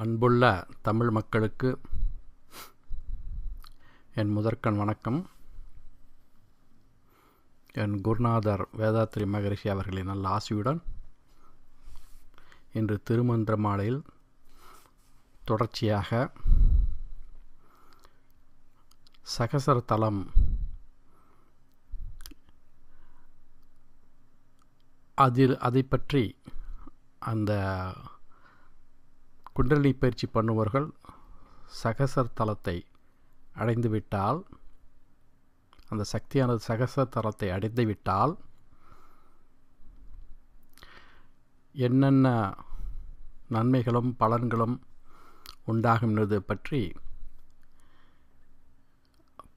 அன்புள்ள தமிழ் மக்களுக்கு என் முதற்கண் வணக்கம். என் குருநாதர் வேதாத்ரி மகரிஷி அவர்களின் நல்ல ஆசியுடன் இன்று திருமந்திர மாலையில் தொடர்ச்சியாக சகசர தலம் அதை பற்றி அந்த குண்டலினி பயிற்சி பண்ணுபவர்கள் சகசர தலத்தை அடைந்துவிட்டால், அந்த சக்தியானது சகசர தலத்தை அடைந்துவிட்டால் என்னென்ன நன்மைகளும் பலன்களும் உண்டாகும் என்பது பற்றி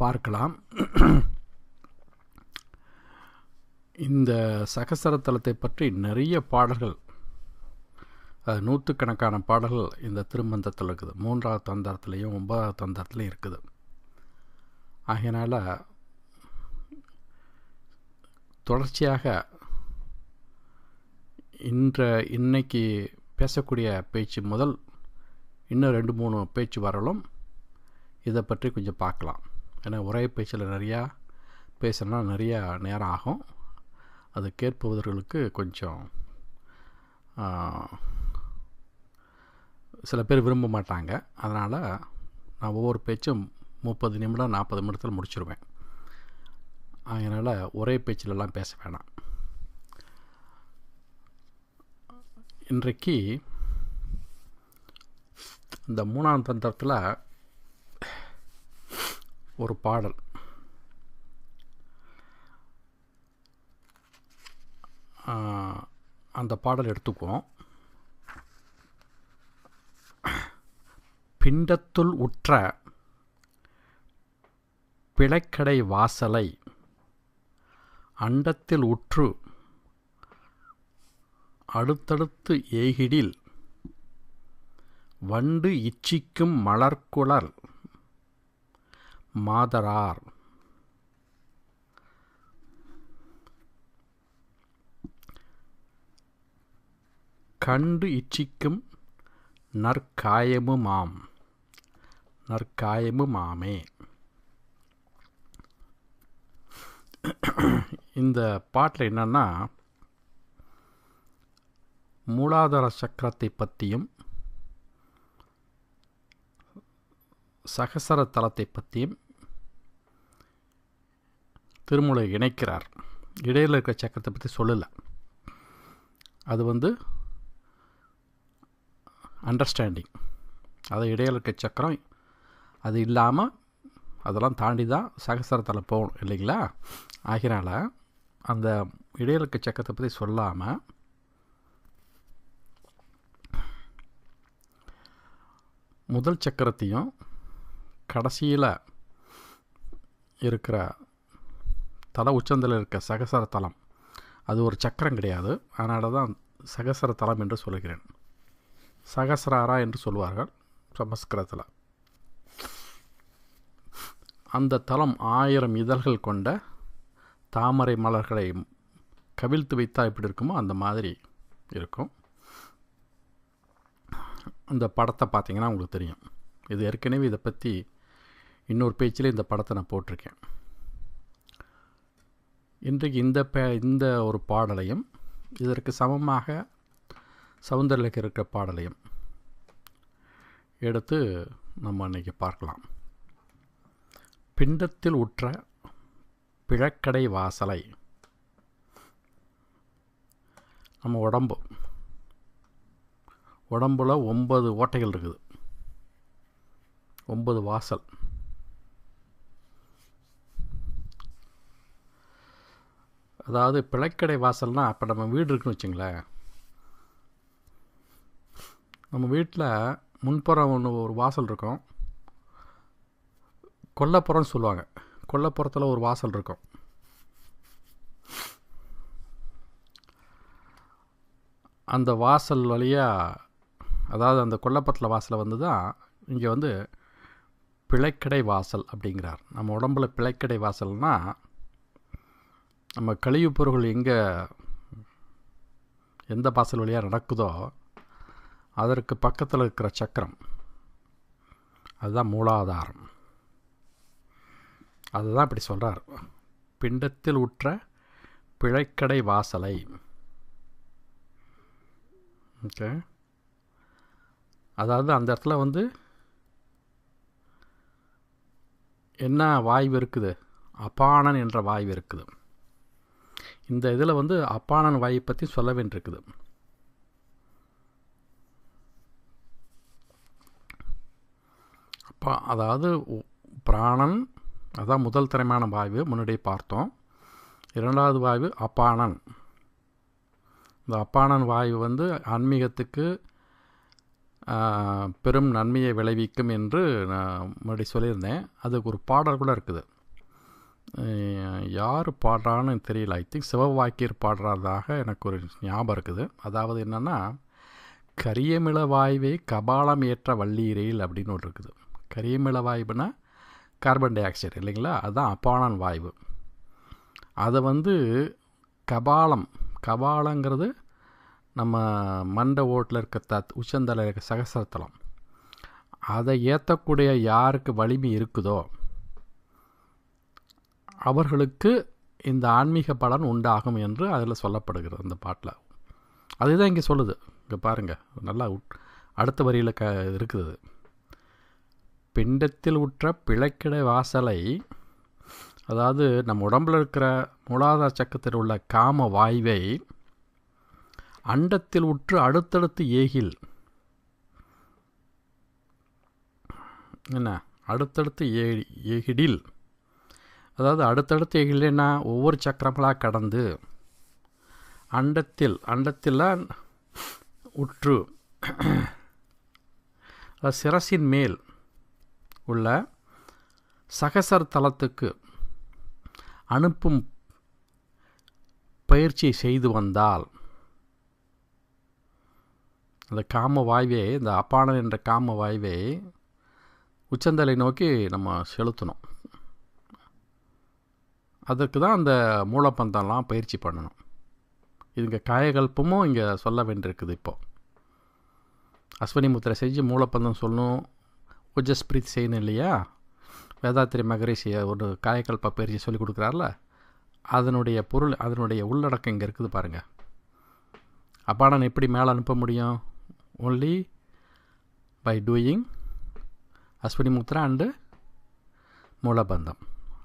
பார்க்கலாம். இந்த சகசர தலத்தை பற்றி நிறைய பாடல்கள், நூற்றுக்கணக்கான பாடல்கள் இந்த திருமந்திரத்தில் இருக்குது. 3வது தந்திரத்துலேயும் 9வது தந்திரத்துலையும் இருக்குது. ஆகையினால் தொடர்ச்சியாக இன்னைக்கு பேசக்கூடிய பேச்சு முதல் இன்னும் 2-3 பேச்சு வரலும் இதை பற்றி கொஞ்சம் பார்க்கலாம். ஏன்னா ஒரே பேச்சில் நிறையா பேசணும்னா நிறையா நேரம் ஆகும். அது கேட்பவர்களுக்கு கொஞ்சம் சில பேர் விரும்ப மாட்டாங்க. அதனால் நான் ஒவ்வொரு பேச்சும் 30 நிமிடம் 40 நிமிடத்தில் முடிச்சிடுவேன். அதனால் ஒரே பேச்சிலெல்லாம் பேச வேணாம். இன்றைக்கு இந்த 3ஆம் தந்திரத்தில் ஒரு பாடல், அந்த பாடல் எடுத்துக்குவோம். பிண்டத்துள் உற்ற பிழைக்கடை வாசலை அண்டத்தில் உற்று அடுத்தடுத்து ஏகிடில் வண்டு இச்சிக்கும் மலர்குழல் மாதரார் கண்டு இச்சிக்கும் நற்காயமுமாமே. இந்த பாட்டில் என்னன்னா, மூலாதார சக்கரத்தை பற்றியும் சகசர தலத்தை பற்றியும் திருமூலர் இணைக்கிறார். இடையில் இருக்கிற சக்கரத்தை பற்றி சொல்லலை. அது அண்டர்ஸ்டாண்டிங். அது இடையில் இருக்க சக்கரம், அது இல்லாமல் அதெல்லாம் தாண்டி தான் சகசரத்தில் போகணும் இல்லைங்களா? ஆகினால அந்த இடையில் இருக்க சக்கரத்தை பற்றி சொல்லாமல் முதல் சக்கரத்தையும் கடைசியில் இருக்கிற தல உச்சந்தில் இருக்க சகசர தலம், அது ஒரு சக்கரம் கிடையாது. அதனால தான் சகசர தலம் என்று சொல்லுகிறேன். சகசராரா என்று சொல்வார்கள் சமஸ்கிருதத்தில். அந்த தலம் 1000 இதழ்கள் கொண்ட தாமரை மலர்களை கவிழ்த்து வைத்தால் எப்படி இருக்குமோ அந்த மாதிரி இருக்கும். இந்த படத்தை பார்த்தீங்கன்னா உங்களுக்கு தெரியும். இது ஏற்கனவே இதை பற்றி இன்னொரு பேச்சில் இந்த படத்தை நான் போட்டிருக்கேன். இன்றைக்கு இந்த ஒரு பாடலையும் இதற்கு சமமாக சௌந்தரலகரில் இருக்கிற பாடலையும் எடுத்து நம்ம இன்றைக்கி பார்க்கலாம். பிண்டத்தில் உற்ற பிழக்கடை வாசலை. நம்ம உடம்புல 9 ஓட்டைகள் இருக்குது, 9 வாசல். அதாவது பிழைக்கடை வாசல்னால், இப்போ நம்ம வீடு இருக்குன்னு வச்சுங்களேன். நம்ம வீட்டில் முன்புறம் ஒரு வாசல் இருக்கும், கொல்லைப்புறம்னு சொல்லுவாங்க. கொல்லைப்புறத்தில் ஒரு வாசல் இருக்கும். அந்த வாசல் வழியாக, அதாவது அந்த கொல்லைப்புறத்தில் வாசலை தான் இங்கே பிழைக்கடை வாசல் அப்படிங்கிறார். நம்ம உடம்புல பிழைக்கடை வாசல்னால், நம்ம கழிவுப் பொருள்கள் எந்த வாசல் வழியாக நடக்குதோ அதற்கு பக்கத்தில் இருக்கிற சக்கரம் அதுதான் மூலாதாரம். அதுதான் இப்படி சொல்கிறார், பிண்டத்தில் உற்ற பிழைக்கடை வாசலை. ஓகே, அதாவது அந்த இடத்துல வந்து என்ன வாய்வு இருக்குது? அபானன் என்ற வாய்வு இருக்குது. இந்த இதில் வந்து அபானன் வாயை பற்றி சொல்ல வேண்டியிருக்குது. அதாவது பிராணன், அதான் முதல் தரமான வாய்வு, முன்னாடியே பார்த்தோம். இரண்டாவது வாய்வு அபானன். இந்த அப்பானன் வாயு வந்து ஆன்மீகத்துக்கு பெரும் நன்மையை விளைவிக்கும் என்று நான் முன்னாடி சொல்லியிருந்தேன். அதுக்கு ஒரு பாடல் கூட இருக்குது. யார் பாடுறான்னு தெரியல, ஐ திங்க் சிவவாக்கியர் பாடுறதாக எனக்கு ஒரு ஞாபகம் இருக்குது. அதாவது என்னென்னா, கரியமிள வாயுவை கபாலம் ஏற்ற வள்ளீரையில் அப்படின்னு ஒன்று இருக்குது. கரியமிள வாயுனா கார்பன் டை ஆக்சைடு இல்லைங்களா, அதுதான் அப்பானன் வாயு. அதை வந்து கபாலங்கிறது நம்ம மண்டை ஓட்டில் இருக்க உச்சந்தலை இருக்க சகசரத்தலம். அதை ஏற்றக்கூடிய யாருக்கு வலிமை இருக்குதோ அவர்களுக்கு இந்த ஆன்மீக பலன் உண்டாகும் என்று அதில் சொல்லப்படுகிறது அந்த பாட்டில். அதுதான் இங்கே சொல்லுது. இங்கே பாருங்கள், நல்லா அடுத்த வரியில் இருக்குது. பிண்டத்தில் உற்ற பிழைக்கிடை வாசலை, அதாவது நம்ம உடம்பில் இருக்கிற மூலாதார சக்கரத்தில் உள்ள காம வாய்வை அண்டத்தில் உற்று அடுத்தடுத்து ஏகில், என்ன அடுத்தடுத்து ஏகிடில், அதாவது அடுத்தடுத்து ஏகில்னா ஒவ்வொரு சக்கரங்களாக கடந்து அண்டத்தில் உற்று சிரசின் மேல் உள்ள சகசர் தலத்துக்கு அனுப்பும் பயிற்சியை செய்து வந்தால், அந்த காம வாய்வை, இந்த அப்பானன் என்ற காம வாய்வை உச்சந்தலை நோக்கி நம்ம செலுத்தணும். அதுக்கு தான் அந்த மூலப்பந்தம்லாம் பயிற்சி பண்ணணும். இதுங்க காயகல்பமும் இங்கே சொல்ல வேண்டியிருக்குது. இப்போது அஸ்வினி முத்திரை செஞ்சு மூலப்பந்தம் சொல்லணும், ஓஜஸ்பிரீத் செய்யணும் இல்லையா. வேதாத்திரி மகரிஷி ஒரு காயகல்ப பயிற்சி சொல்லி கொடுக்குறாருல, அதனுடைய பொருள், அதனுடைய உள்ளடக்கம் இங்கே இருக்குது பாருங்கள். அப்பானன் எப்படி மேலே அனுப்ப முடியும்? only by doing Ashwini mudra and மூலபந்தம்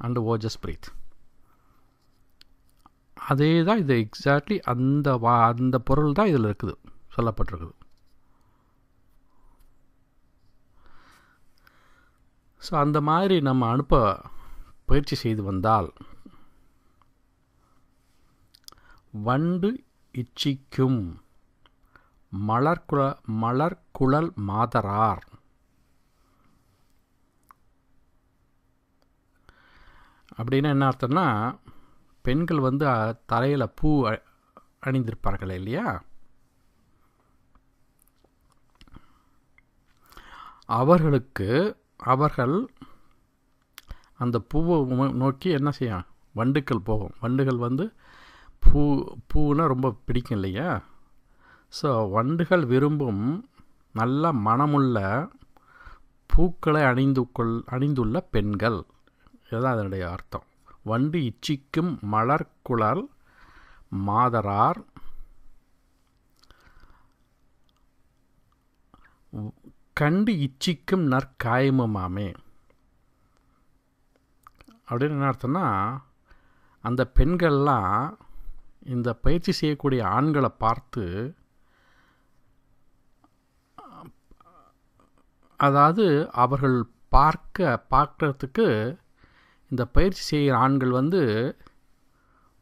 அண்டு ஓஜஸ் பிரீத். அதே தான் இது, எக்ஸாக்ட்லி அந்த பொருள் தான் இதில் இருக்குது, சொல்லப்பட்டிருக்குது. ஸோ அந்த மாதிரி நம்ம அனுப்ப பயிற்சி செய்து வந்தால் வண்டு இச்சிக்கும் மலர்குழல் மாதரார். அப்படின்னா என்ன அர்த்தம்னா, பெண்கள் வந்து தலையில் பூ அணிந்திருப்பார்கள் இல்லையா, அவர்கள் அந்த பூவை நோக்கி என்ன செய்யும், வண்டுக்கள் போகும். வண்டுகள் வந்து பூனா ரொம்ப பிடிக்கும் இல்லையா. ஸோ வண்டுகள் விரும்பும் நல்ல மனமுள்ள பூக்களை அணிந்துள்ள பெண்கள், இதுதான் அதனுடைய அர்த்தம். வண்டு இச்சிக்கும் மலர்குழல் மாதரார் கண்டு இச்சிக்கும் நற்காயமுமாமே. அப்படின்னு என்ன அர்த்தம்னா, அந்த பெண்கள்லாம் இந்த பயிற்சி செய்யக்கூடிய ஆண்களை பார்த்து, அதாவது அவர்கள் பார்க்கறதுக்கு இந்த பயிற்சி செய்கிற ஆண்கள் வந்து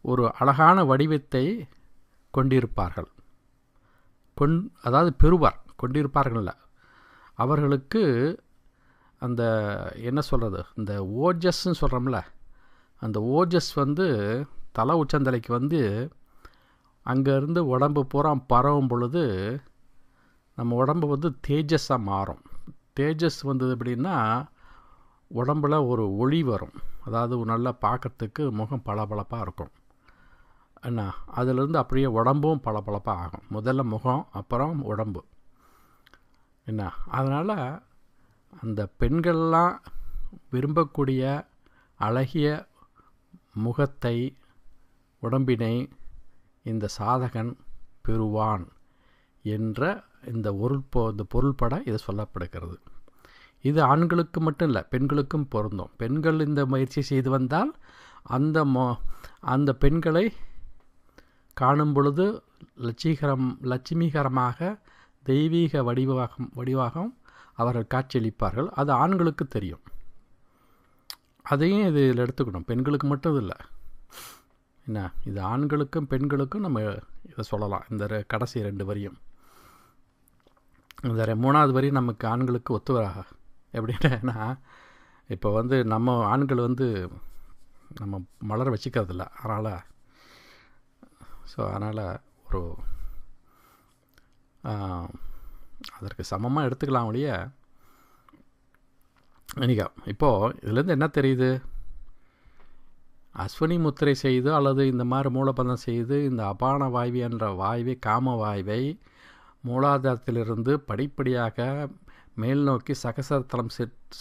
ஒரு அழகான வடிவத்தை கொண்டிருப்பார்கள். அதாவது கொண்டிருப்பார்கள், அவர்களுக்கு அந்த என்ன சொல்கிறது, இந்த ஓஜஸ்ன்னு சொல்கிறோம்ல, அந்த ஓஜஸ் வந்து தலை உச்சந்தலைக்கு வந்து அங்கேருந்து உடம்பு பூரா பரவும் பொழுது நம்ம உடம்பு வந்து தேஜஸாக மாறும். தேஜஸ் வந்தது அப்படின்னா உடம்பில் ஒரு ஒளி வரும், அதாவது நல்லா பார்க்கறதுக்கு முகம் பளபளப்பாக இருக்கும். என்ன, அதிலிருந்து அப்படியே உடம்பும் பளபளப்பாக ஆகும். முதல்ல முகம், அப்புறம் உடம்பு. என்ன. அதனால் அந்த பெண்கள்லாம் விரும்பக்கூடிய அழகிய முகத்தை, உடம்பினை இந்த சாதகன் பெறுவான் என்ற இந்த பொருள்பட இது சொல்லப்படுகிறது. இது ஆண்களுக்கு மட்டும் இல்லை, பெண்களுக்கும் பொருந்தும். பெண்கள் இந்த முயற்சி செய்து வந்தால் அந்த பெண்களை காணும் பொழுது லட்சுமிகரமாக தெய்வீக வடிவாகம் அவர்கள் காட்சியளிப்பார்கள். அது ஆண்களுக்கு தெரியும். அதையும் இதில் எடுத்துக்கணும். பெண்களுக்கு மட்டும் இல்லை, என்ன, இது ஆண்களுக்கும் பெண்களுக்கும் நம்ம இதை சொல்லலாம். இந்த கடைசி 2 வரியும். இந்த 3வது வரி நமக்கு ஆண்களுக்கு ஒத்து வராக. எப்படின்னா, இப்போ நம்ம ஆண்கள் நம்ம மலர வச்சுக்கிறதில்ல. அதனால் ஒரு அதற்கு சமமாக எடுத்துக்கலாம் ஒழிய. இப்போது இதுலேருந்து என்ன தெரியுது? அஸ்வினி முத்திரை செய்து அல்லது இந்த மாதிரி மூலபந்தம் செய்து இந்த அபான வாய்வு என்ற வாய்வை, காம வாய்வை மூலாதாரத்திலிருந்து படிப்படியாக மேல் நோக்கி சகசரத்தலம்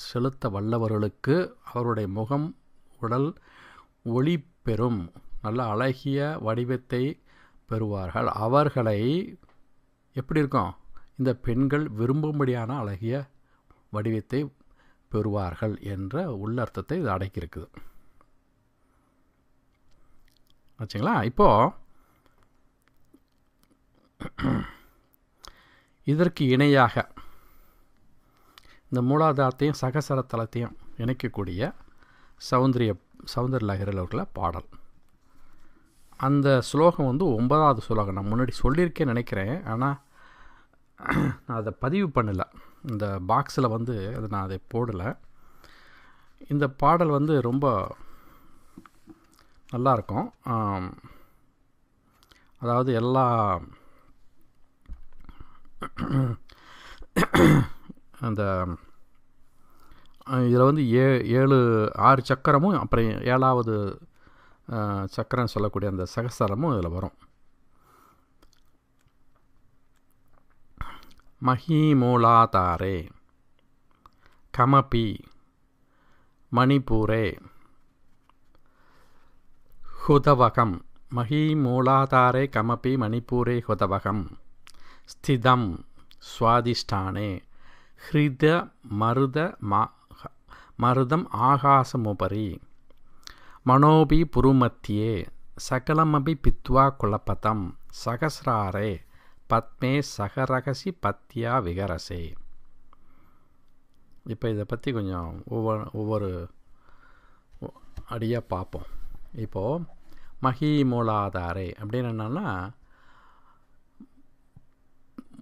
செலுத்த வல்லவர்களுக்கு அவருடைய முகம், உடல் ஒளி பெறும், நல்ல அழகிய வடிவத்தை பெறுவார்கள். அவர்களை எப்படி இருக்கும்? இந்த பெண்கள் விரும்பும்படியான அழகிய வடிவத்தை பெறுவார்கள் என்ற உள்ளர்த்தத்தை இது அடக்கியிருக்குது. ஆச்சுங்களா? இப்போது இதற்கு இணையாக இந்த மூலாதாரத்தையும் சகசரத்தலத்தையும் இணைக்கக்கூடிய சௌந்தர லஹரியில் இருக்கிற பாடல். அந்த ஸ்லோகம் 9வது ஸ்லோகம். நான் முன்னாடி சொல்லியிருக்கேன்னு நினைக்கிறேன், ஆனால் நான் அதை பதிவு பண்ணலை. இந்த பாக்ஸில் அது நான் அதை போடலை. இந்த பாடல் ரொம்ப நல்லாயிருக்கும். அதாவது எல்லா அந்த இதில் 6 சக்கரமும் அப்புறம் 7வது சக்கரம் சொல்லக்கூடிய அந்த சகசரமும் இதில் வரும். மஹிமூலாதாரே கமபி மணிபூரே ஹுதவகம். மஹிமூலாதாரே கமபி மணிபூரே ஹுதவகம் ஸ்திதம் ஸ்வாதிஷ்டானே ஹிருத மருதம் ஆகாசமுபரி மனோபி புருமத்தியே சகலமபி பித்வா குலபதம் சகசிராரே பத்மே சகரகசி பத்யா விகரசே. இப்போ இதை பற்றி கொஞ்சம் ஒவ்வொரு அடியாக பார்ப்போம். இப்போது மஹிமூலாதாரே அப்படின்னு என்னன்னா,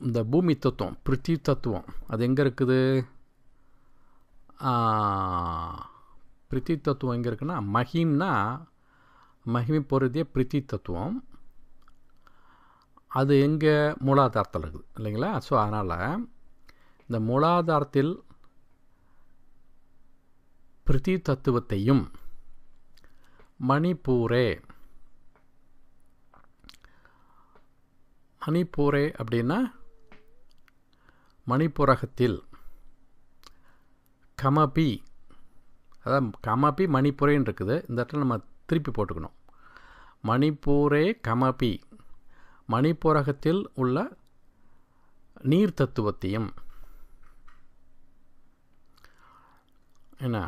இந்த பூமி தத்துவம், பிருத்திவி தத்துவம், அது எங்கே இருக்குது? பிருத்திவி தத்துவம் எங்கே இருக்குன்னா, மஹிம்னா மகிமை பொருதிய பிருத்திவி தத்துவம், அது எங்கே? மூலாதாரத்தில் இருக்குது இல்லைங்களா? ஸோ அதனால் இந்த மூலாதாரத்தில் பிருத்திவி தத்துவத்தையும் மணிப்பூரே அப்படின்னா மணிப்புரகத்தில் கமபி, அதான் கமபி மணிப்புரேன்னு இருக்குது. இந்த இடத்துல நம்ம திருப்பி போட்டுக்கணும். மணிப்பூரே கமபி, மணிப்புரகத்தில் உள்ள நீர் தத்துவத்தையும், என்ன,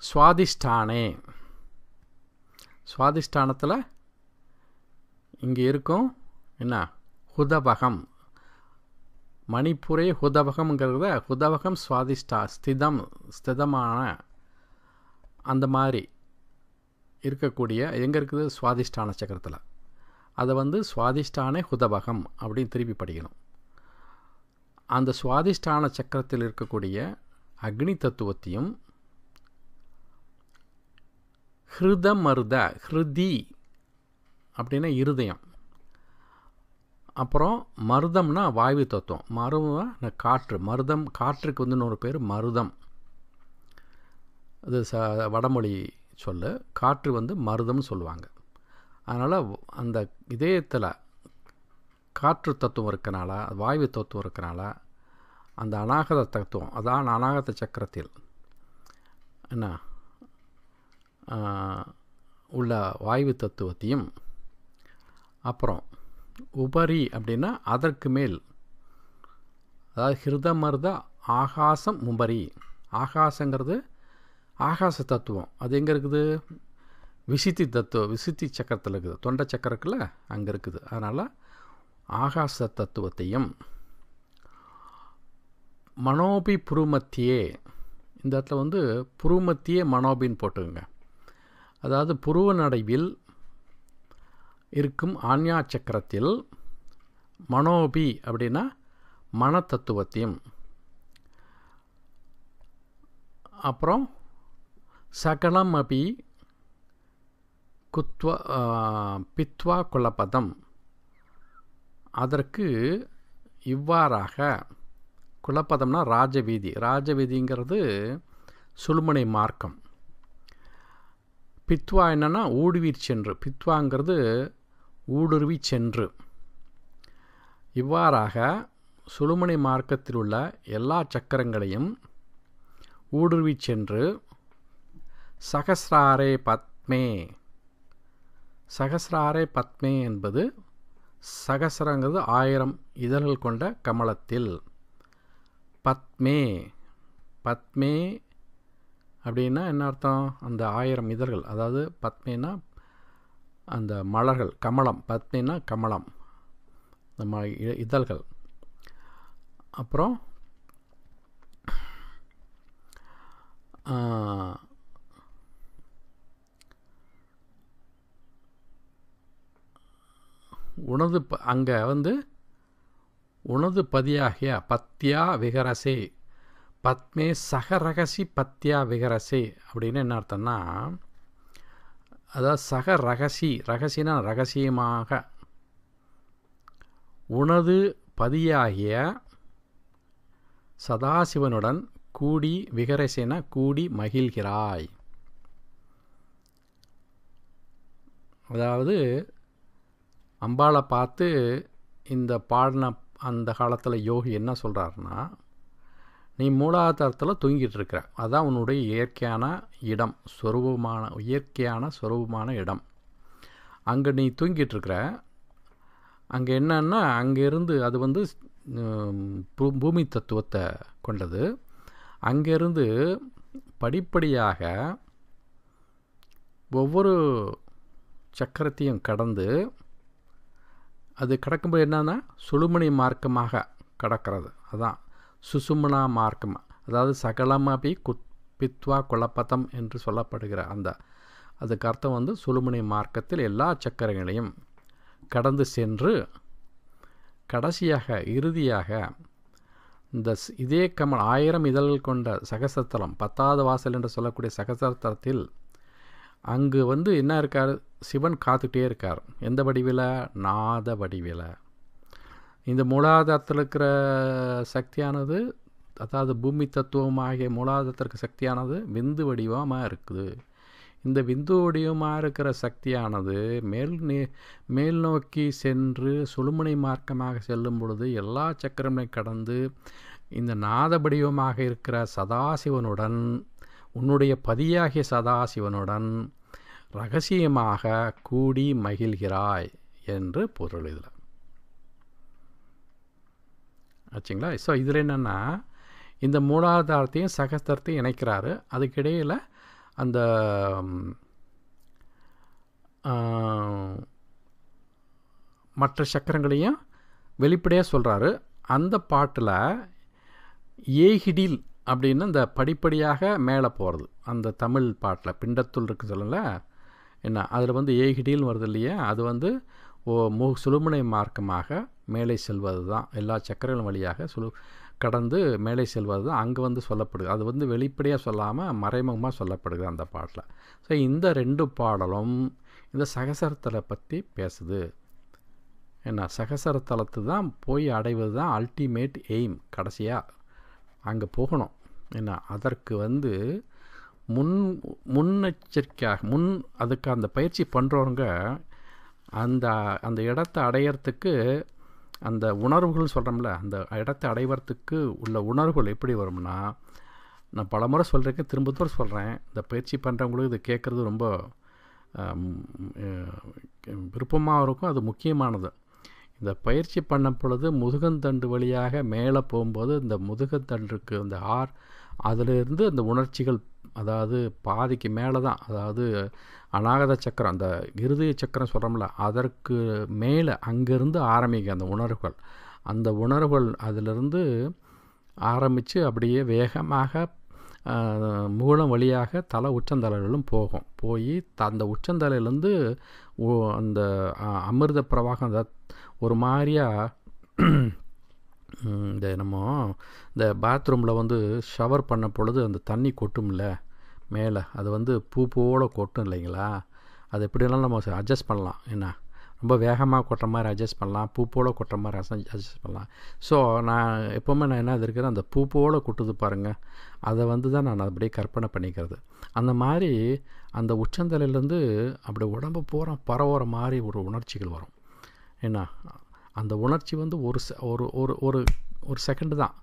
சுவாதிஷ்டானே, சுவாதிஷ்டானத்தில் இங்கே இருக்கும் என்ன, ஹுதபகம். மணிப்புரே ஹுதபகம்ங்கிறத ஹுதபகம் சுவாதிஷ்டா ஸ்திதமான அந்த மாதிரி இருக்கக்கூடிய எங்கே இருக்குது? சுவாதிஷ்டான சக்கரத்தில். அதை சுவாதிஷ்டானே ஹுதபகம் அப்படின்னு திருப்பி படிக்கணும். அந்த சுவாதிஷ்டான சக்கரத்தில் இருக்கக்கூடிய அக்னி தத்துவத்தையும் ஹிருதி அப்படின்னா இருதயம், அப்புறம் மருதம்னா வாயு தத்துவம், மருதம்னா காற்று, மருதம், காற்றுக்கு இன்னொரு பேர் மருதம். அது வடமொழி சொல்லு. காற்று மருதம்னு சொல்லுவாங்க. அதனால் அந்த இதயத்தில் காற்று தத்துவம் இருக்கனால, வாயு தத்துவம் இருக்கனால, அந்த அநாகத தத்துவம், அதான் அநாகத சக்கரத்தில் என்ன உள்ள வாயு தத்துவத்தையும், அப்புறம் உபரி அப்படின்னா அதற்கு மேல், அதாவது ஹிருதமர்த ஆகாசம் உபரி. ஆகாசங்கிறது ஆகாச தத்துவம். அது எங்கே இருக்குது? விசித்தி தத்துவம், விசித்தி சக்கரத்தில் இருக்குது. தொண்டை சக்கரத்தில் அங்கே இருக்குது. அதனால் ஆகாச தத்துவத்தையும், மனோபி புருமத்தியே, இந்த இடத்துல வந்து புருமத்தியே மனோபின்னு போட்டுங்க. அதாவது புருவ நடைவில் இருக்கும் ஆன்யா சக்கரத்தில் மனோபி அப்படின்னா மன தத்துவத்தையும், அப்புறம் சகலம் அபி பித்வா குலபதம், அதற்கு இவ்வாறாக, குலப்பதம்னா ராஜவீதி, ராஜவீதிங்கிறது சுழுமனை மார்க்கம். பித்வா என்னென்னா ஊடுருவி சென்று, பித்வாங்கிறது ஊடுருவி சென்று. இவ்வாறாக சுழுமனை மார்க்கத்தில் உள்ள எல்லா சக்கரங்களையும் ஊடுருவி சென்று சகஸ்ராரே பத்மே, சகஸ்ராரே பத்மே என்பது சகஸ்ரங்கிறது 1000 இதழ்கள் கொண்ட கமலத்தில். பத்மே, பத்மே அப்படின்னா என்ன அர்த்தம்? அந்த 1000 இதழ்கள், அதாவது பத்மேனா அந்த மலர்கள், கமலம், பத்மேனா கமலம், நம்ம இதழ்கள். அப்புறம் உனது அங்கே வந்து உனது பதியாகிய பத்யா விகரசே, பத்மே சகரகசி பத்யா விகரசே அப்படின்னு என்ன அர்த்தம்னா, அதாவது சக ரகசி, ரகசினா ரகசியமாக, உனது பதியாகிய சதாசிவனுடன் கூடி, விகரசேன கூடி மகிழ்கிறாய். அதாவது அம்பாளை பார்த்து இந்த பாடின அந்த காலத்தில் யோகி என்ன சொல்கிறாருன்னா, நீ மூலாதாரத்தில் தூங்கிட்டு இருக்கிற, அதுதான் உன்னுடைய இயற்கையான இடம், சொரூபமான இயற்கையான சொரூபமான இடம். அங்கே நீ தூங்கிட்டுருக்கிற, அங்கே என்னன்னா அங்கேருந்து அது வந்து பூமி தத்துவத்தை கொண்டது. அங்கேருந்து படிப்படியாக ஒவ்வொரு சக்கரத்தையும் கடந்து, அது கடக்கும்போது என்னன்னா சுழுமணி மார்க்கமாக கடக்கிறது. அதுதான் சுசுமனா மார்க்கம், அதாவது சகலமபி பித்வா குலப்பதம் என்று சொல்லப்படுகிற அந்த, அதுக்கு அர்த்தம் வந்து சுழுமணி மார்க்கத்தில் எல்லா சக்கரங்களையும் கடந்து சென்று கடைசியாக இறுதியாக இந்த இதே கமல் 1000 இதழ்கள் கொண்ட சகசரத்தலம், 10வது வாசல் என்று சொல்லக்கூடிய சகசரத்தலத்தில் அங்கு வந்து என்ன இருக்கார்? சிவன் காத்துக்கிட்டே இருக்கார். எந்த வடிவில்? நாத வடிவில். இந்த மூலாதாரத்தில் இருக்கிற சக்தியானது, அதாவது பூமி தத்துவமாகிய மூலாதாரத்திற்கு சக்தியானது விந்து வடிவமாக இருக்குது. இந்த விந்து வடிவமாக இருக்கிற சக்தியானது மேல் நோக்கி சென்று சுழுமனை மார்க்கமாக செல்லும் பொழுது எல்லா சக்கரங்களையும் கடந்து இந்த நாத வடிவமாக இருக்கிற சதாசிவனுடன், உன்னுடைய பதியாகிய சதாசிவனுடன் ரகசியமாக கூடி மகிழ்கிறாய் என்று பொருள் இதில் ஆச்சுங்களா. ஸோ இதில் என்னென்னா, இந்த மூலாதாரத்தையும் சகஸ்திரத்தையும் இணைக்கிறாரு. அதுக்கிடையில் அந்த மற்ற சக்கரங்களையும் வெளிப்படையாக சொல்கிறாரு. அந்த பாட்டில் ஏகிடில் அப்படின்னு அந்த படிப்படியாக மேலே போகிறது, அந்த தமிழ் பாட்டில் பிண்டத்துள் இருக்குது சொல்லல என்ன, அதில் வந்து ஏகிடில்னு வருது இல்லையா, அது வந்து சுழுமுனை மார்க்கமாக மேலே செல்வது தான், எல்லா சக்கரங்களும் வழியாக கடந்து மேலே செல்வது தான் அங்கே வந்து சொல்லப்படுது. அது வந்து வெளிப்படையாக சொல்லாமல் மறைமுகமாக சொல்லப்படுது அந்த பாட்டில். ஸோ இந்த 2 பாடலும் இந்த சகசரத்தலை பற்றி பேசுது. என்ன, சகசரத்தலத்து தான் போய் அடைவது தான் அல்டிமேட் எய்ம். கடைசியாக அங்கே போகணும். என்ன, அதற்கு வந்து முன்னெச்சரிக்கையாக அதுக்கு அந்த பயிற்சி பண்ணுறவங்க அந்த இடத்த அடையிறதுக்கு அந்த உணர்வுகள் சொல்கிறோம்ல, அந்த இடத்தை அடைவதற்கு உள்ள உணர்வுகள் எப்படி வரும்னா, நான் பல முறை சொல்கிறேன், திரும்ப திரும்ப சொல்கிறேன், இந்த பயிற்சி பண்ணுறவங்களுக்கு இது கேட்குறது ரொம்ப விருப்பமாக இருக்கும். அது முக்கியமானது. இந்த பயிற்சி பண்ண பொழுது முதுகந்தண்டு வழியாக மேலே போகும்போது இந்த முதுகந்தண்டுக்கு அந்த அதிலிருந்து அந்த உணர்ச்சிகள், அதாவது பாதிக்கு மேலே தான், அதாவது அநாகத சக்கரம், அந்த இருதய சக்கரம் சொல்கிறோம்ல, அதற்கு மேலே அங்கேருந்து ஆரம்பிக்கும் அந்த உணர்வுகள். அந்த உணர்வுகள் அதிலிருந்து ஆரம்பித்து அப்படியே வேகமாக மூலம் வழியாக தலை உச்சந்தலையிலும் போய் அந்த உச்சந்தலையிலேருந்து அந்த அமிர்த பிரவாகம், அந்த ஒரு மாதிரியாக இந்த இந்த பாத்ரூமில் வந்து ஷவர் பண்ண பொழுது அந்த தண்ணி கொட்டும்ல மேலே, அது பூ போல் கொட்டும் இல்லைங்களா? அது எப்படினாலும் நம்ம அட்ஜஸ்ட் பண்ணலாம். என்ன, ரொம்ப வேகமாக கொட்டுற மாதிரி அட்ஜஸ்ட் பண்ணலாம், பூ போல் கொட்டுற மாதிரி அட்ஜஸ்ட் பண்ணலாம். ஸோ நான் எப்போவுமே என்ன இருக்கிறேன், அந்த பூ போல் கொட்டுது பாருங்கள், அதை தான் நான் அப்படியே கற்பனை பண்ணிக்கிறது. அந்த மாதிரி அந்த உச்சந்தலையிலேருந்து அப்படி உடம்பு பூரா பரவுற மாதிரி ஒரு உணர்ச்சிகள் வரும். என்ன, அந்த உணர்ச்சி ஒரு செகண்டு தான்.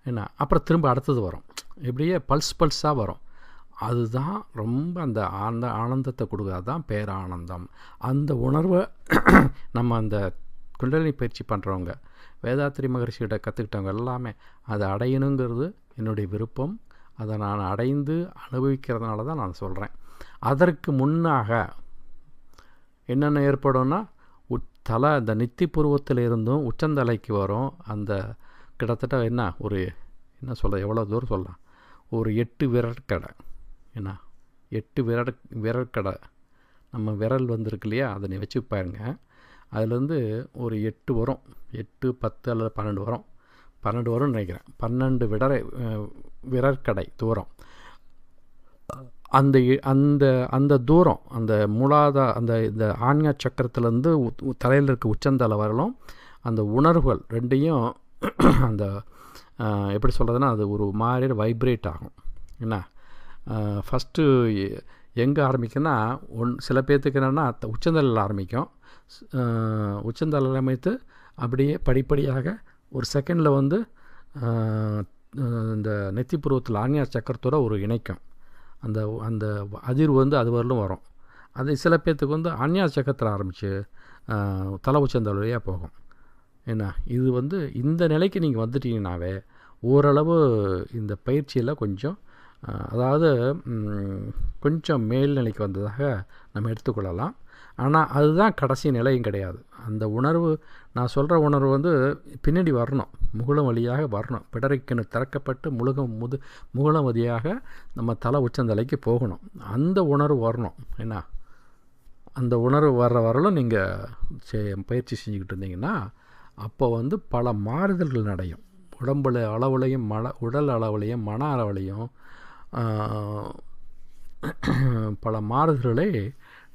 என்ன, அப்புறம் திரும்ப அடுத்தது வரும், இப்படியே பல்ஸாக வரும். அதுதான் ரொம்ப அந்த ஆனந்தத்தை கொடுக்குறது தான் பேரானந்தம். அந்த உணர்வை நம்ம அந்த குண்டலினி பயிற்சி பண்ணுறவங்க, வேதாத்திரி மகரிஷிகிட்ட கற்றுக்கிட்டவங்க எல்லாமே அதை அடையணுங்கிறது என்னுடைய விருப்பம். அதை நான் அடைந்து அனுபவிக்கிறதுனால தான் நான் சொல்கிறேன். அதற்கு முன்னாக என்னென்ன ஏற்படும்னா, தலை அந்த நெத்தி புருவத்தில் இருந்தும் உச்சந்தலைக்கு வரும். அந்த கிட்டத்தட்ட என்ன சொல்ல, எவ்வளோ தூரம் சொல்லலாம், ஒரு 8 விரற்கடை. என்ன, 8 விரற்கடை நம்ம விரல் வந்துருக்கு இல்லையா, அதை நீ வச்சு பாருங்க. அதுலேருந்து ஒரு 8 வரும், 8, 10 அல்லது 12 வரும். 12 வரும்னு நினைக்கிறேன். 12 விரற்கடை தூரம். அந்த அந்த அந்த தூரம், அந்த இந்த ஆன்யா சக்கரத்துலேருந்து தலையில் இருக்க உச்சந்தலை வரலும் அந்த உணர்வுகள் ரெண்டையும் அந்த எப்படி சொல்கிறதுனா, அது ஒரு மாதிரி வைப்ரேட் ஆகும். என்ன, ஃபஸ்ட்டு எங்கே ஆரம்பிக்குன்னா, சில பேர்த்துக்கு என்னென்னா உச்சந்தலையில் ஆரம்பிக்கும். உச்சந்தலையில் அமைத்து அப்படியே படிப்படியாக ஒரு செகண்டில் இந்த நெத்தி புருவத்தில் ஆன்யா சக்கரத்தோட ஒரு இணைக்கும். அந்த அந்த அதிர்வு அது வரலும் வரும். அது சில பேர்த்துக்கு ஆன்யா சக்கரத்தில் ஆரம்பித்து தலை உச்சந்தலை வழியாக போகும். என்ன, இது இந்த நிலைக்கு நீங்கள் வந்துட்டீங்கன்னாவே ஓரளவு இந்த பயிற்சியில் கொஞ்சம், அதாவது கொஞ்சம் மேல்நிலைக்கு வந்ததாக நம்ம எடுத்துக்கொள்ளலாம். ஆனால் அதுதான் கடைசி நிலையும் கிடையாது. அந்த உணர்வு, நான் சொல்கிற உணர்வு பின்னாடி வரணும், முகுளம் வழியாக வரணும். பிடரைக்கணு திறக்கப்பட்டு முகுளம் வழியாக நம்ம தலை உச்சந்தலைக்கு போகணும். அந்த உணர்வு வரணும். என்ன, அந்த உணர்வு வரலும் நீங்கள் பயிற்சி செஞ்சுக்கிட்டு இருந்தீங்கன்னா அப்போ பல மாறுதல்கள் நடையும். உடம்புல அளவுலையும் உடல் அளவுலையும் மன அளவுலையும் பல மாறுதல்களை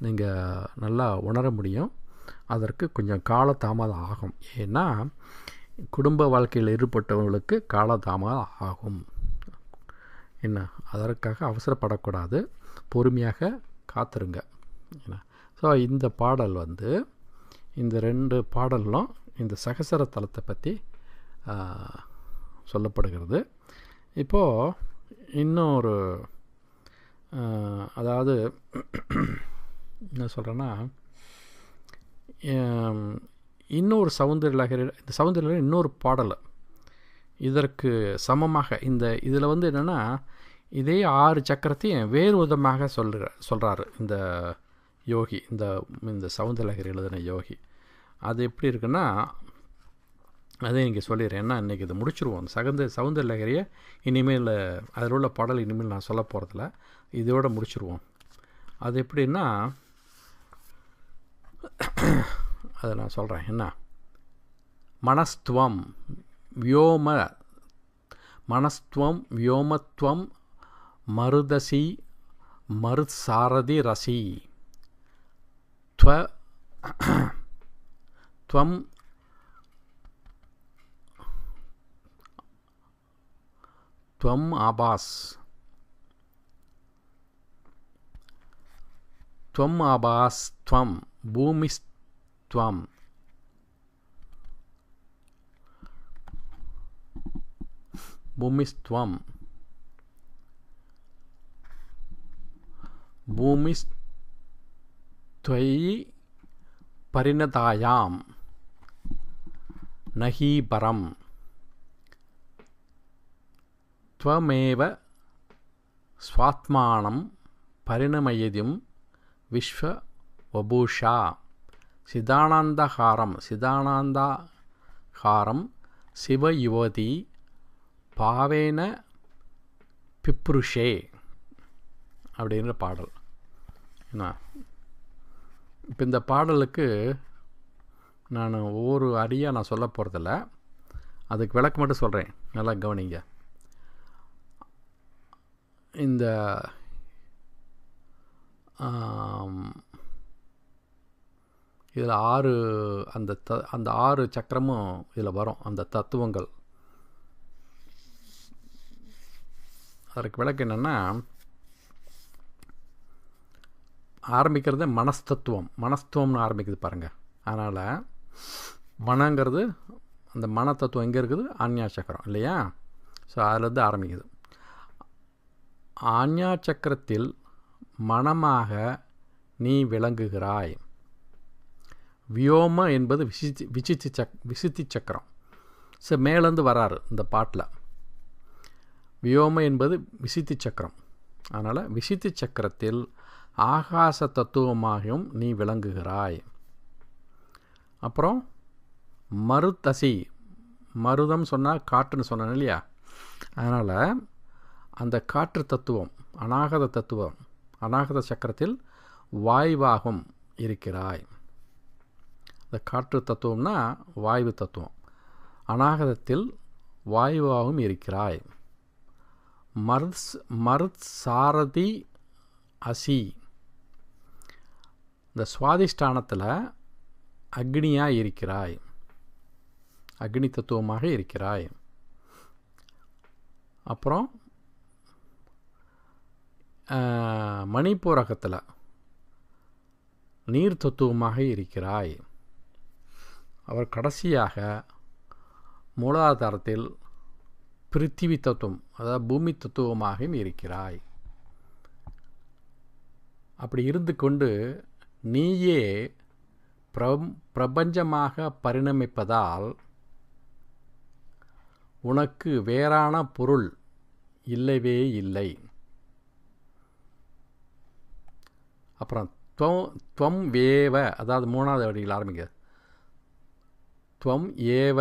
நீங்கள் நல்லா உணர முடியும். அதற்கு கொஞ்சம் காலதாமதம் ஆகும். ஏன்னா குடும்ப வாழ்க்கையில் ஈடுபட்டவங்களுக்கு காலதாமதம் ஆகும். என்ன, அதற்காக அவசரப்படக்கூடாது, பொறுமையாக காத்திருங்க. என்ன, ஸோ இந்த பாடல் இந்த 2 பாடலும் இந்த சகசர தலத்தை பற்றி சொல்லப்படுகிறது. இப்போது இன்னொரு, அதாவது என்ன சொல்கிறேன்னா, இன்னொரு சௌந்தரலகரி, இந்த சௌந்தரலகரி இன்னொரு பாடல் இதற்கு சமமாக இதில் என்னென்னா, இதே 6 சக்கரத்தையும் வேறு விதமாக சொல்கிறாரு இந்த யோகி, இந்த சௌந்தரலகரி எழுதின யோகி. அது எப்படி இருக்குன்னா, அதே இங்கே சொல்லிடுறேன். ஏன்னா இன்றைக்கி இதை முடிச்சுருவோம். சௌந்தரலகரியை இனிமேல், அதில் உள்ள பாடல் இனிமேல் நான் சொல்ல போகிறதில்ல, இதோடு முடிச்சுருவோம். அது எப்படின்னா, அதை நான் சொல்கிறேன். என்ன, மனஸ்துவம் வியோமத்வம் மருதசி மருத்சாரதி ரசி துவம் ஆபாஸ் துவம் பூமிஸ்த்வம் பூமிஸ்த்வம் பூமிஸ்த்வயி பரிணதாயாம் நஹி பரம் த்வமேவ ஸ்வாத்மானம் பரிணமயதிம் விஸ்வ வபூஷா சிதானந்தகாரம் சிவயுவதி பாவேன பிப்ருஷே அப்படின்ற பாடல். என்ன இப்போ இந்த பாடலுக்கு நான் ஒவ்வொரு அடியாக நான் சொல்ல போகிறதில்ல, அதுக்கு விளக்கு மட்டும் சொல்கிறேன், நல்லா கவனிங்க. இந்த இதில் அந்த 6 சக்கரமும் இதில் வரும், அந்த தத்துவங்கள். அதற்கு விளக்கு என்னென்னா, ஆரம்பிக்கிறது மனஸ்தத்துவம்னு ஆரம்பிக்குது பாருங்கள். அதனால் மனங்கிறது அந்த மன தத்துவம் எங்கே இருக்குது? ஆஞ்ஞா சக்கரம் இல்லையா? ஸோ அதிலேருந்து ஆரம்பிக்குது. ஆஞ்ஞா சக்கரத்தில் மனமாக நீ விளங்குகிறாய். வியோம என்பது விசித்தி சக்கரம். ஸோ மேலேருந்து வராரு இந்த பாட்டில். வியோம என்பது விசித்தி சக்கரம். அதனால் விசித்தி சக்கரத்தில் ஆகாச தத்துவமாகவும் நீ விளங்குகிறாய். அப்புறம் மருதசி, மருதம் சொன்னால் காற்றுன்னு சொன்னேன் இல்லையா? அதனால் அந்த காற்று தத்துவம், அநாகத தத்துவம், அநாகத சக்கரத்தில் வாயுவாகவும் இருக்கிறாய். இந்த காற்று தத்துவம்னா வாயு தத்துவம், அநாகதத்தில் வாயுவாகவும் இருக்கிறாய். மருத் சாரதி அசி, இந்த சுவாதிஷ்டானத்தில் அக்னியாக இருக்கிறாய், அக்னி தத்துவமாக இருக்கிறாய். அப்புறம் மணிப்பூரகத்தில் நீர் தத்துவமாக இருக்கிறாய். அவர் கடைசியாக மூலாதாரத்தில் பிருத்திவி தத்துவம், அதாவது பூமி தத்துவமாகவும் இருக்கிறாய். அப்படி இருந்து கொண்டு நீயே பிரபஞ்சமாக பரிணமிப்பதால் உனக்கு வேறான பொருள் இல்லவே இல்லை. அப்புறம் துவம் ஏவ, அதாவது 3வது வரியில் ஆரம்பிக்க, துவம் ஏவ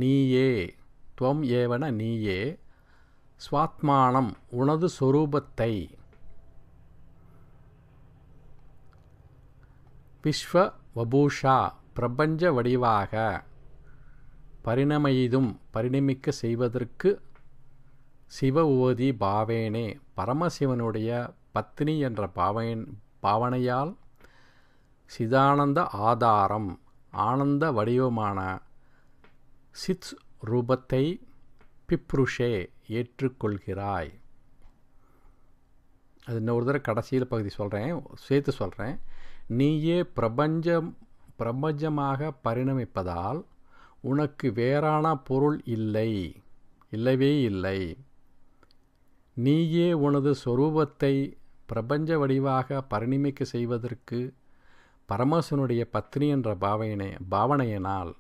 நீயே, துவம் ஏவன நீயே, ஸ்வாத்மானம் உனது சொரூபத்தை, விஸ்வ வபூஷா பிரபஞ்ச வடிவாக, பரிணமிக்க செய்வதற்கு, சிவ உவதி பாவேனே பரமசிவனுடைய பத்னி என்ற பாவனையால், சிதானந்த ஆதாரம் ஆனந்த வடிவமான சித் ரூபத்தை பிப்ருஷே ஏற்றுக்கொள்கிறாய். அது இன்னொரு தடவை கடைசியில் பகுதி சொல்கிறேன், சேர்த்து சொல்கிறேன். நீயே பிரபஞ்சமாக பரிணமிப்பதால் உனக்கு வேறான பொருள் இல்லவே இல்லை. நீயே உனது சொரூபத்தை பிரபஞ்ச வடிவாக பரிணமிக்க செய்வதற்கு பரமசிவனுடைய பத்னி என்ற பாவனையினால்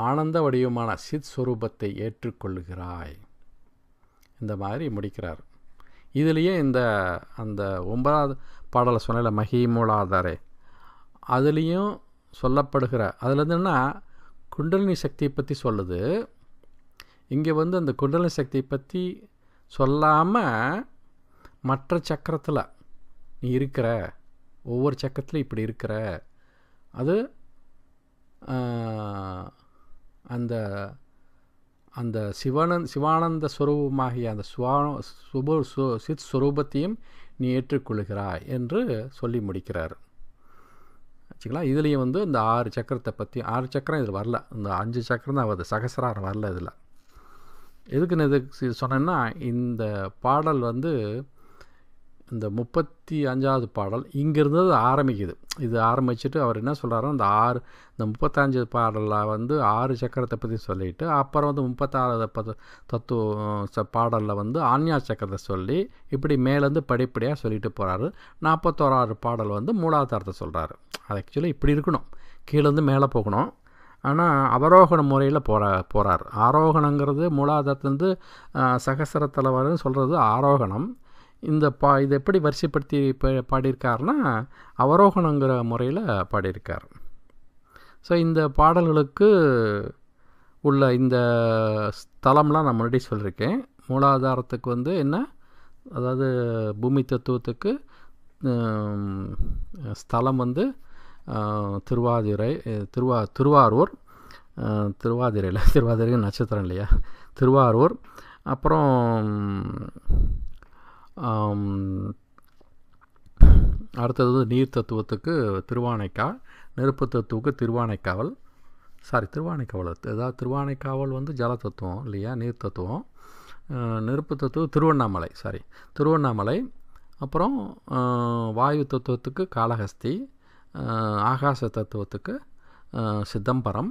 ஆனந்த வடிவமான சித் ஸ்வரூபத்தை ஏற்றுக்கொள்கிறாய். இந்த மாதிரி முடிக்கிறார். இதுலேயே அந்த 9வது பாடலை சொன்ன மகி மூலாதாரே, அதுலேயும் சொல்லப்படுகிற, அதில் என்னென்னா குண்டலினி சக்தியை பற்றி சொல்லுது. இங்கே அந்த குண்டலினி சக்தியை பற்றி சொல்லாமல் மற்ற சக்கரத்தில் நீ இருக்கிற, ஒவ்வொரு சக்கரத்துலையும் இப்படி இருக்கிற, அது அந்த சிவானந்த ஸ்வரூபமாகிய அந்த சித் ஸ்வரூபத்தையும் நீ ஏற்றுக்கொள்கிறாய் என்று சொல்லி முடிக்கிறார். வச்சுக்கலாம். இதுலேயும் இந்த 6 சக்கரத்தை பற்றி, 6 சக்கரம் இதில் வரல, இந்த 5 சக்கரம் தான் வருது, சகசிராரம் வரல இதில். எதுக்குன்னு இது சொன்னேன்னா, இந்த பாடல் இந்த 35வது பாடல் இங்கேருந்து ஆரம்பிக்குது. இது ஆரம்பிச்சுட்டு அவர் என்ன சொல்கிறாருன்னா, இந்த 35 பாடலில் வந்து 6 சக்கரத்தை பற்றி சொல்லிவிட்டு, அப்புறம் வந்து 36 தத்துவ பாடலில் வந்து ஆஞ்ஞா சக்கரத்தை சொல்லி, இப்படி மேலேருந்து படிப்படியாக சொல்லிட்டு போகிறாரு. 41வது பாடல் வந்து மூலாதாரத்தை சொல்கிறாரு. அது ஆக்சுவலி இப்படி இருக்கணும், கீழேருந்து மேலே போகணும். ஆனால் அவரோகண முறையில் போகிறார். ஆரோகணங்கிறது மூலாதாரத்துலேருந்து சகசரத்தில் வருன்னு சொல்கிறது ஆரோகணம். இது எப்படி வரிசைப்படுத்தி பாடியிருக்காருன்னா அவரோகணங்கிற முறையில் பாடியிருக்கார். ஸோ இந்த பாடல்களுக்கு உள்ள இந்த ஸ்தலம்லாம் நான் முன்னாடி சொல்லியிருக்கேன். மூலாதாரத்துக்கு வந்து என்ன, அதாவது பூமி தத்துவத்துக்கு ஸ்தலம் வந்து திருவாரூர், திருவாதிரை நட்சத்திரம் இல்லையா, திருவாரூர். அப்புறம் அடுத்தது நீர் தத்துவத்துக்கு திருவானைக்கால், நெருப்பு தத்துவுக்கு திருவானைக்காவல், அதாவது திருவானைக்காவல் வந்து ஜல தத்துவம் இல்லையா, நீர் தத்துவம். நெருப்பு தத்துவம் திருவண்ணாமலை. அப்புறம் வாயு தத்துவத்துக்கு காளஹஸ்தி, ஆகாச தத்துவத்துக்கு சிதம்பரம்.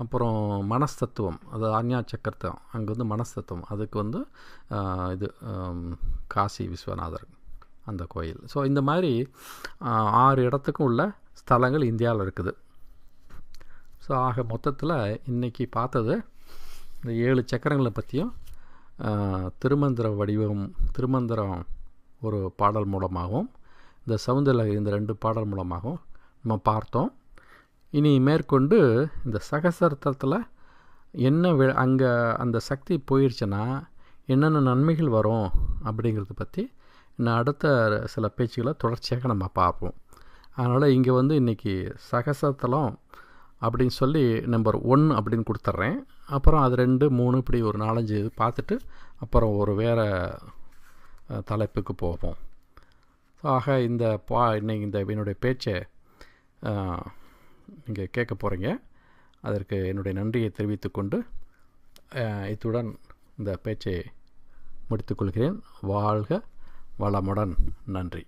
அப்புறம் மனஸ்தத்துவம், அதாவது ஆஞ்ஞா சக்கரத்தம், அங்கே வந்து மனஸ்தத்துவம், அதுக்கு வந்து இது காசி விஸ்வநாதர் அந்த கோயில். ஸோ இந்த மாதிரி 6 இடத்துக்கும் உள்ள ஸ்தலங்கள் இந்தியாவில் இருக்குது. ஸோ ஆக மொத்தத்தில் இன்றைக்கி பார்த்தது இந்த 7 சக்கரங்களை பற்றியும் திருமந்திரம் ஒரு பாடல் மூலமாகவும், இந்த சௌந்தரலஹரி இந்த 2 பாடல் மூலமாகவும் நம்ம பார்த்தோம். இனி மேற்கொண்டு இந்த சகசரத்தில் என்ன அங்கே அந்த சக்தி போயிடுச்சுன்னா என்னென்ன நன்மைகள் வரும் அப்படிங்கிறத பற்றி இன்னும் அடுத்த சில பேச்சுகளை தொடர்ச்சியாக நம்ம பார்ப்போம். அதனால் இங்கே வந்து இன்றைக்கி சகசரத்தலம் அப்படின்னு சொல்லி நம்பர் 1 அப்படின்னு கொடுத்துட்றேன். அப்புறம் அது 2, 3 இப்படி ஒரு 4-5 பார்த்துட்டு அப்புறம் ஒரு வேறு தலைப்புக்கு போவோம். ஆக இன்னைக்கு என்னுடைய பேச்சை நீங்கள் கேட்க போகிறீங்க. அதற்கு என்னுடைய நன்றியை தெரிவித்துக்கொண்டு இத்துடன் இந்த பேச்சை முடித்துக்கொள்கிறேன். வாழ்க வளமுடன். நன்றி.